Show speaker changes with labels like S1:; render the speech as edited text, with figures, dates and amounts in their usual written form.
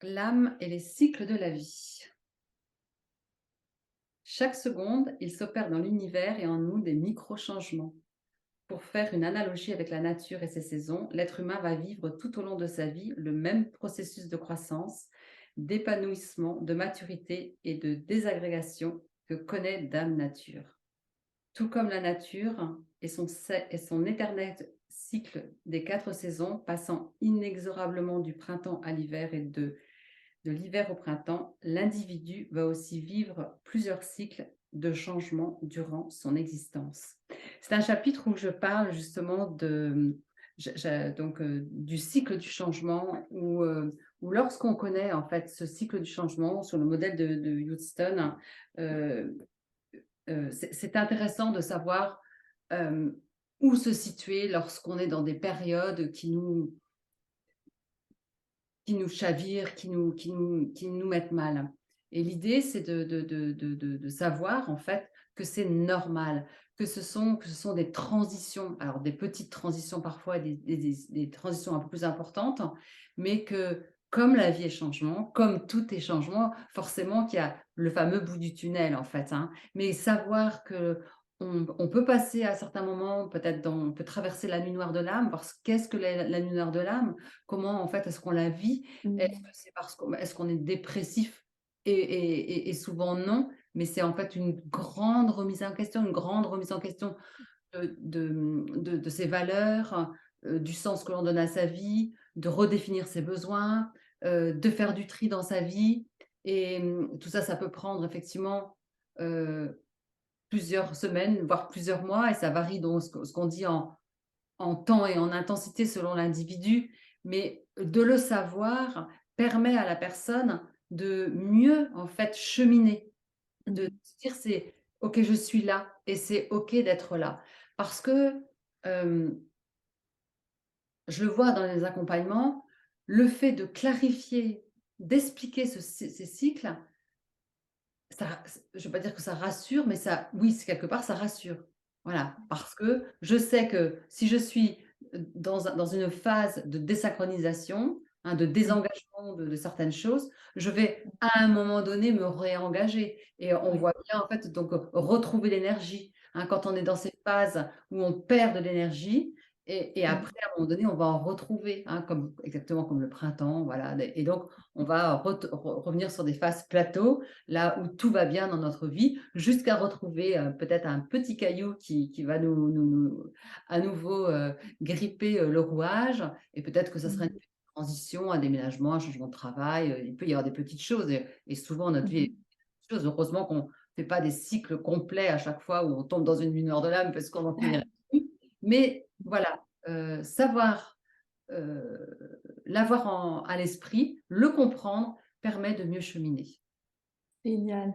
S1: L'âme et les cycles de la vie. Chaque seconde, il s'opère dans l'univers et en nous des micro-changements. Pour faire une analogie avec la nature et ses saisons, l'être humain va vivre tout au long de sa vie le même processus de croissance, d'épanouissement, de maturité et de désagrégation que connaît Dame Nature. Tout comme la nature et son éternel cycle des 4 saisons, passant inexorablement du printemps à l'hiver et de l'hiver au printemps, l'individu va aussi vivre plusieurs cycles de changement durant son existence. C'est un chapitre où je parle justement du cycle du changement, où lorsqu'on connaît en fait ce cycle du changement sur le modèle de Houston, euh, c'est intéressant de savoir euh, où se situer lorsqu'on est dans des périodes qui nous chavirent, qui nous mettent mal. Et l'idée, c'est de savoir, en fait, que c'est normal, que ce sont des transitions, alors des petites transitions parfois, des transitions un peu plus importantes, mais que comme la vie est changement, comme tout est changement, forcément qu'il y a le fameux bout du tunnel, en fait, hein. Mais savoir que on peut passer à certains moments, on peut traverser la nuit noire de l'âme, parce qu'est-ce que la nuit noire de l'âme? Comment, en fait, est-ce qu'on la vit? Est-ce
S2: Mmh.
S1: que c'est parce qu'on est-ce qu'on est dépressif? Et souvent non, mais c'est en fait une grande remise en question, une grande remise en question de ses valeurs, du sens que l'on donne à sa vie, de redéfinir ses besoins, de faire du tri dans sa vie. Et tout ça, ça peut prendre effectivement, plusieurs semaines, voire plusieurs mois, et ça varie donc ce qu'on dit en temps et en intensité selon l'individu, mais de le savoir permet à la personne de mieux, en fait, cheminer, de
S2: Mmh.
S1: se dire: «C'est OK, je suis là et c'est OK d'être là». Parce que, hem, je le vois dans les accompagnements, le fait de clarifier, d'expliquer ces cycles, ça, je ne veux pas dire que ça rassure, mais ça, oui, c'est quelque part, ça rassure. Voilà, parce que je sais que si je suis, dans une phase de désynchronisation, hein, de
S2: Mmh.
S1: désengagement de certaines choses, je vais à un moment donné me réengager, et on
S2: Oui.
S1: voit bien en fait donc retrouver l'énergie, hein, quand on est dans ces phases où on perd de l'énergie, et
S2: Mmh.
S1: après à un moment donné on va en retrouver, hein, comme exactement comme le printemps, voilà, et donc on va revenir sur des phases plateaux, là où tout va bien dans notre vie, jusqu'à retrouver, peut-être un petit caillou qui va à nouveau, gripper, le rouage, et peut-être que ça sera une
S2: Mmh.
S1: petite transition, un déménagement, un changement de travail, il peut y avoir des petites choses, et souvent notre
S2: Mmh
S1: vie est
S2: mh.
S1: choses. Heureusement qu'on ne fait pas des cycles complets à chaque fois où on tombe dans une lueur de l'âme parce qu'on n'en finirait plus. Mais voilà, savoir, l'avoir à l'esprit, le comprendre permet de mieux cheminer.
S2: Génial.